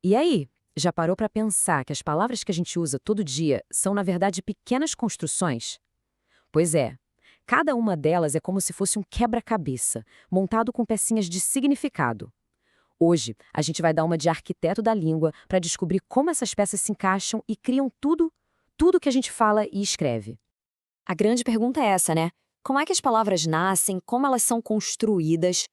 E aí, já parou para pensar que as palavras que a gente usa todo dia são, na verdade, pequenas construções? Pois é, cada uma delas é como se fosse um quebra-cabeça, montado com pecinhas de significado. Hoje, a gente vai dar uma de arquiteto da língua para descobrir como essas peças se encaixam e criam tudo que a gente fala e escreve. A grande pergunta é essa, né? Como é que as palavras nascem, como elas são construídas?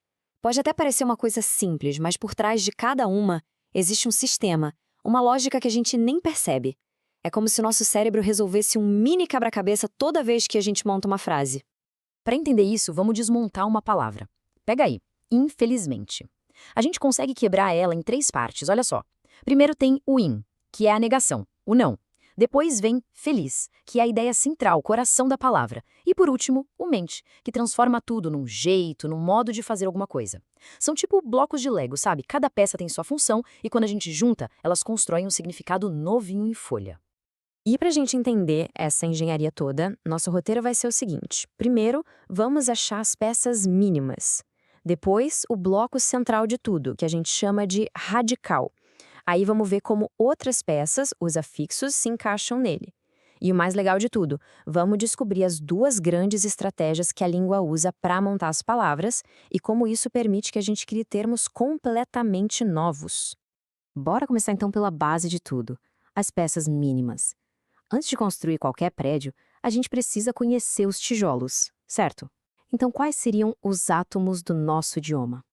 Pode até parecer uma coisa simples, mas por trás de cada uma existe um sistema, uma lógica que a gente nem percebe. É como se o nosso cérebro resolvesse um mini quebra-cabeça toda vez que a gente monta uma frase. Para entender isso, vamos desmontar uma palavra. Pega aí, infelizmente. A gente consegue quebrar ela em 3 partes, olha só. Primeiro tem o in, que é a negação, o não. Depois vem feliz, que é a ideia central, o coração da palavra. E por último, o mente, que transforma tudo num jeito, num modo de fazer alguma coisa. São tipo blocos de Lego, sabe? Cada peça tem sua função e quando a gente junta, elas constroem um significado novinho em folha. E para a gente entender essa engenharia toda, nosso roteiro vai ser o seguinte. Primeiro, vamos achar as peças mínimas. Depois, o bloco central de tudo, que a gente chama de radical. Aí vamos ver como outras peças, os afixos, se encaixam nele. E o mais legal de tudo, vamos descobrir as 2 grandes estratégias que a língua usa para montar as palavras e como isso permite que a gente crie termos completamente novos. Bora começar então pela base de tudo, as peças mínimas. Antes de construir qualquer prédio, a gente precisa conhecer os tijolos, certo? Então, quais seriam os átomos do nosso idioma?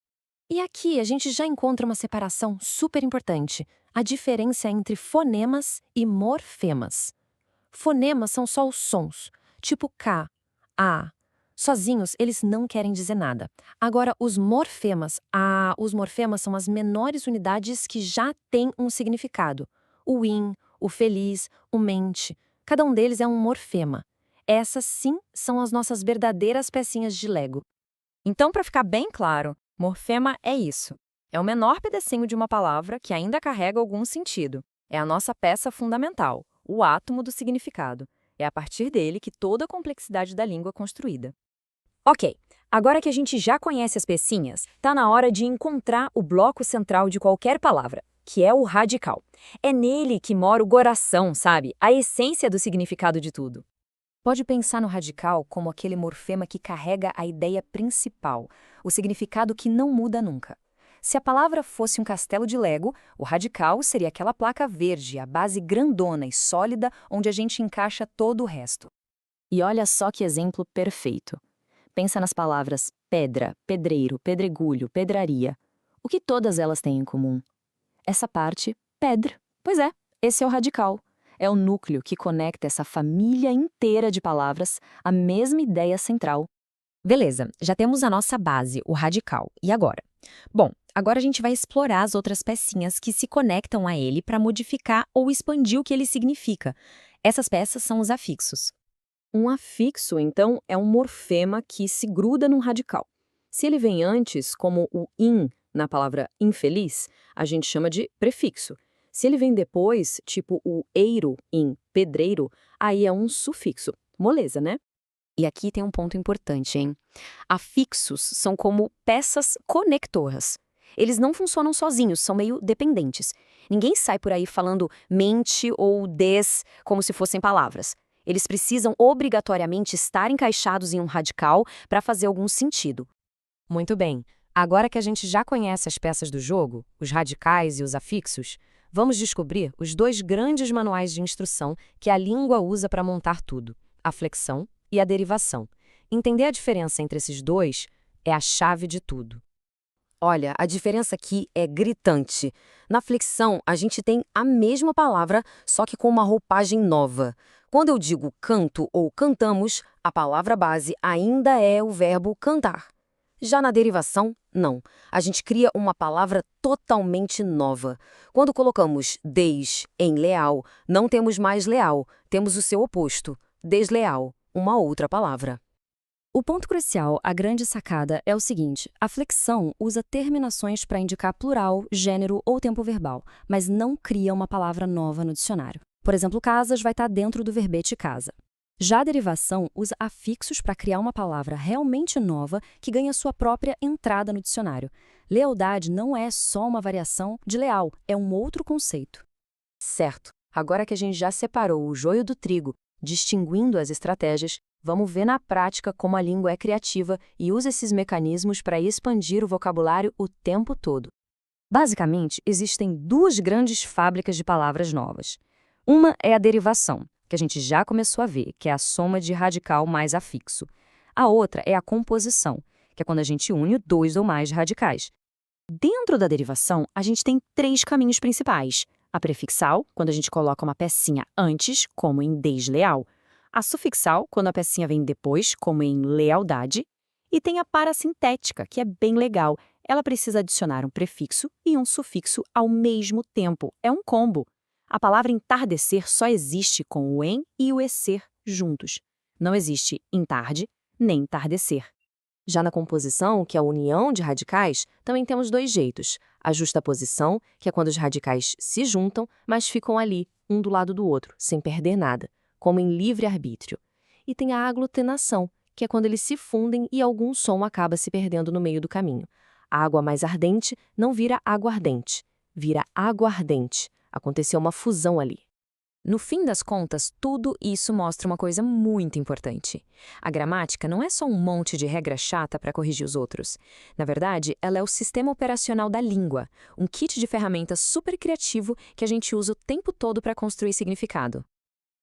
E aqui a gente já encontra uma separação super importante, a diferença entre fonemas e morfemas. Fonemas são só os sons, tipo K, A. Sozinhos, eles não querem dizer nada. Agora, os morfemas são as menores unidades que já têm um significado. O in, o feliz, o mente. Cada um deles é um morfema. Essas, sim, são as nossas verdadeiras pecinhas de Lego. Então, para ficar bem claro, morfema é isso. É o menor pedacinho de uma palavra que ainda carrega algum sentido. É a nossa peça fundamental, o átomo do significado. É a partir dele que toda a complexidade da língua é construída. Ok, agora que a gente já conhece as pecinhas, tá na hora de encontrar o bloco central de qualquer palavra, que é o radical. É nele que mora o coração, sabe? A essência do significado de tudo. Pode pensar no radical como aquele morfema que carrega a ideia principal, o significado que não muda nunca. Se a palavra fosse um castelo de Lego, o radical seria aquela placa verde, a base grandona e sólida onde a gente encaixa todo o resto. E olha só que exemplo perfeito. Pensa nas palavras pedra, pedreiro, pedregulho, pedraria. O que todas elas têm em comum? Essa parte, pedra. Pois é, esse é o radical. É o núcleo que conecta essa família inteira de palavras à mesma ideia central. Beleza, já temos a nossa base, o radical. E agora? Bom, agora a gente vai explorar as outras pecinhas que se conectam a ele para modificar ou expandir o que ele significa. Essas peças são os afixos. Um afixo, então, é um morfema que se gruda num radical. Se ele vem antes, como o in na palavra infeliz, a gente chama de prefixo. Se ele vem depois, tipo o eiro em pedreiro, aí é um sufixo. Moleza, né? E aqui tem um ponto importante, hein? Afixos são como peças conectoras. Eles não funcionam sozinhos, são meio dependentes. Ninguém sai por aí falando mente ou des como se fossem palavras. Eles precisam obrigatoriamente estar encaixados em um radical para fazer algum sentido. Muito bem. Agora que a gente já conhece as peças do jogo, os radicais e os afixos, vamos descobrir os 2 grandes manuais de instrução que a língua usa para montar tudo, a flexão e a derivação. Entender a diferença entre esses 2 é a chave de tudo. Olha, a diferença aqui é gritante. Na flexão, a gente tem a mesma palavra, só que com uma roupagem nova. Quando eu digo canto ou cantamos, a palavra base ainda é o verbo cantar. Já na derivação, não. A gente cria uma palavra totalmente nova. Quando colocamos des em leal, não temos mais leal, temos o seu oposto, desleal, uma outra palavra. O ponto crucial, a grande sacada, é o seguinte: a flexão usa terminações para indicar plural, gênero ou tempo verbal, mas não cria uma palavra nova no dicionário. Por exemplo, casas vai estar dentro do verbete casa. Já a derivação usa afixos para criar uma palavra realmente nova que ganha sua própria entrada no dicionário. Lealdade não é só uma variação de leal, é um outro conceito. Certo. Agora que a gente já separou o joio do trigo, distinguindo as estratégias, vamos ver na prática como a língua é criativa e usa esses mecanismos para expandir o vocabulário o tempo todo. Basicamente, existem duas grandes fábricas de palavras novas. Uma é a derivação, que a gente já começou a ver, que é a soma de radical mais afixo. A outra é a composição, que é quando a gente une dois ou mais radicais. Dentro da derivação, a gente tem três caminhos principais. A prefixal, quando a gente coloca uma pecinha antes, como em desleal. A sufixal, quando a pecinha vem depois, como em lealdade. E tem a parasintética, que é bem legal. Ela precisa adicionar um prefixo e um sufixo ao mesmo tempo. É um combo. A palavra entardecer só existe com o em e o ecer juntos. Não existe entarde nem entardecer. Já na composição, que é a união de radicais, também temos dois jeitos. A justaposição, que é quando os radicais se juntam, mas ficam ali, um do lado do outro, sem perder nada, como em livre-arbítrio. E tem a aglutenação, que é quando eles se fundem e algum som acaba se perdendo no meio do caminho. A água mais ardente não vira aguardente, vira aguardente. Aconteceu uma fusão ali. No fim das contas, tudo isso mostra uma coisa muito importante. A gramática não é só um monte de regra chata para corrigir os outros. Na verdade, ela é o sistema operacional da língua, um kit de ferramentas super criativo que a gente usa o tempo todo para construir significado.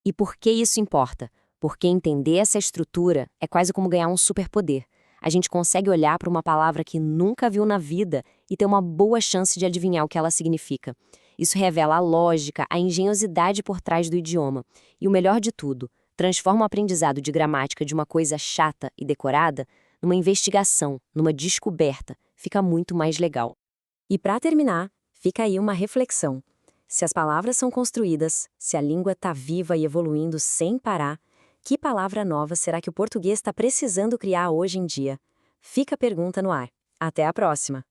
E por que isso importa? Porque entender essa estrutura é quase como ganhar um superpoder. A gente consegue olhar para uma palavra que nunca viu na vida e ter uma boa chance de adivinhar o que ela significa. Isso revela a lógica, a engenhosidade por trás do idioma. E o melhor de tudo, transforma o aprendizado de gramática de uma coisa chata e decorada numa investigação, numa descoberta. Fica muito mais legal. E para terminar, fica aí uma reflexão. Se as palavras são construídas, se a língua está viva e evoluindo sem parar, que palavra nova será que o português está precisando criar hoje em dia? Fica a pergunta no ar. Até a próxima!